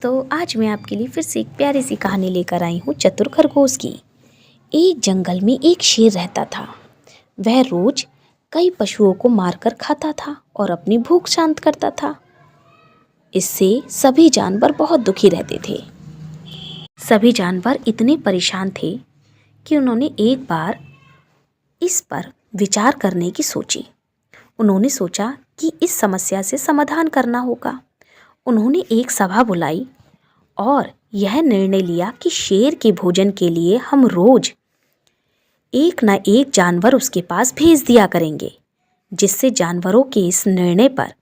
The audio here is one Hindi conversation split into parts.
तो आज मैं आपके लिए फिर से एक प्यारी सी कहानी लेकर आई हूँ चतुर खरगोश की। एक जंगल में एक शेर रहता था। वह रोज कई पशुओं को मारकर खाता था और अपनी भूख शांत करता था। इससे सभी जानवर बहुत दुखी रहते थे। सभी जानवर इतने परेशान थे कि उन्होंने एक बार इस पर विचार करने की सोची। उन्होंने सोचा कि इस समस्या से समाधान करना होगा। उन्होंने एक सभा बुलाई और यह निर्णय लिया कि शेर के भोजन के लिए हम रोज एक न एक जानवर उसके पास भेज दिया करेंगे। जिससे जानवरों के इस निर्णय पर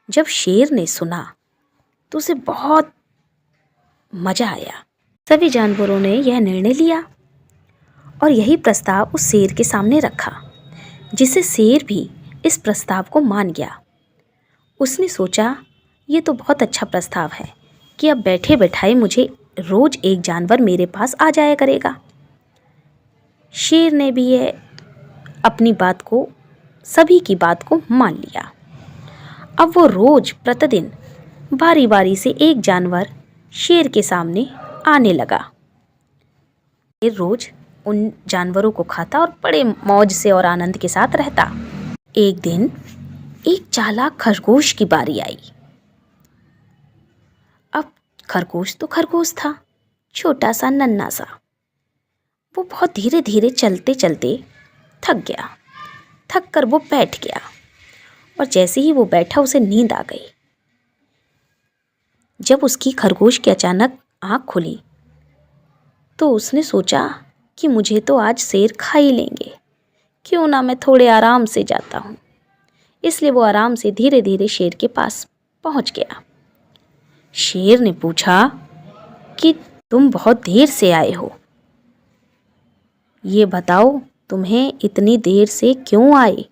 जब शेर ने सुना तो उसे बहुत मज़ा आया। सभी जानवरों ने यह निर्णय लिया और यही प्रस्ताव उस शेर के सामने रखा, जिससे शेर भी इस प्रस्ताव को मान गया। उसने सोचा ये तो बहुत अच्छा प्रस्ताव है कि अब बैठे बैठाए मुझे रोज एक जानवर मेरे पास आ जाया करेगा। शेर ने भी अपनी बात को सभी की बात को मान लिया। अब वो रोज प्रतिदिन बारी बारी से एक जानवर शेर के सामने आने लगा। शेर रोज उन जानवरों को खाता और बड़े मौज से और आनंद के साथ रहता। एक दिन एक चालाक खरगोश की बारी आई। अब खरगोश तो खरगोश था, छोटा सा नन्हा सा। वो बहुत धीरे धीरे चलते चलते थक गया। थक कर वो बैठ गया और जैसे ही वो बैठा उसे नींद आ गई। जब उसकी खरगोश की अचानक आँख खुली तो उसने सोचा कि मुझे तो आज शेर खा ही लेंगे, क्यों ना मैं थोड़े आराम से जाता हूँ। इसलिए वो आराम से धीरे धीरे शेर के पास पहुँच गया। शेर ने पूछा कि तुम बहुत देर से आए हो, ये बताओ तुम्हें इतनी देर से क्यों आए।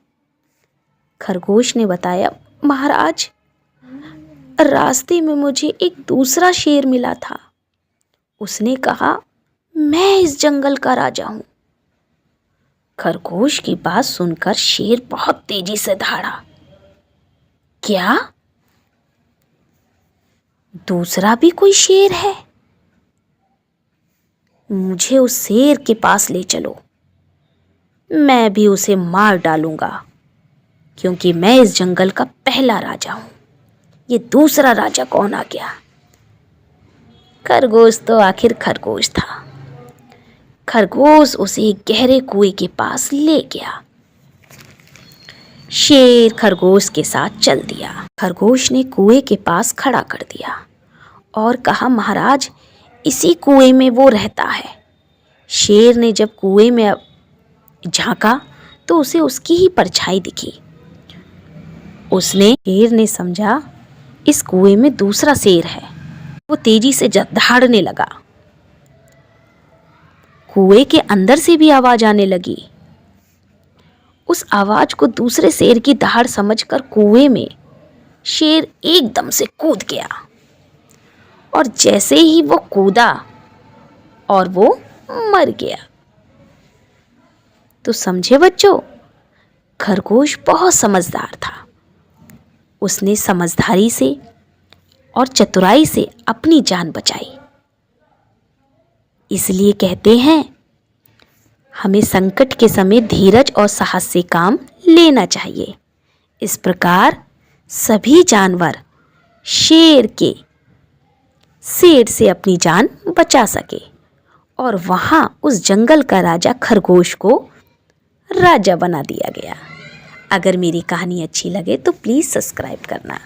खरगोश ने बताया, महाराज रास्ते में मुझे एक दूसरा शेर मिला था। उसने कहा मैं इस जंगल का राजा हूँ। खरगोश की बात सुनकर शेर बहुत तेजी से दौड़ा। क्या दूसरा भी कोई शेर है? मुझे उस शेर के पास ले चलो, मैं भी उसे मार डालूंगा, क्योंकि मैं इस जंगल का पहला राजा हूं। ये दूसरा राजा कौन आ गया? खरगोश तो आखिर खरगोश था। खरगोश उसे एक गहरे कुएं के पास ले गया। शेर खरगोश के साथ चल दिया। खरगोश ने कुएं के पास खड़ा कर दिया और कहा, महाराज इसी कुएं में वो रहता है। शेर ने जब कुएं में झांका तो उसे उसकी ही परछाई दिखी। शेर ने समझा इस कुएं में दूसरा शेर है। वो तेजी से दहाड़ने लगा। कुएं के अंदर से भी आवाज आने लगी। उस आवाज को दूसरे शेर की दहाड़ समझकर कुएं में शेर एकदम से कूद गया और जैसे ही वो कूदा और वो मर गया। तो समझे बच्चों, खरगोश बहुत समझदार था। उसने समझदारी से और चतुराई से अपनी जान बचाई। इसलिए कहते हैं हमें संकट के समय धीरज और साहस से काम लेना चाहिए। इस प्रकार सभी जानवर शेर से अपनी जान बचा सके और वहाँ उस जंगल का राजा खरगोश को राजा बना दिया गया। अगर मेरी कहानी अच्छी लगे तो प्लीज़ सब्सक्राइब करना।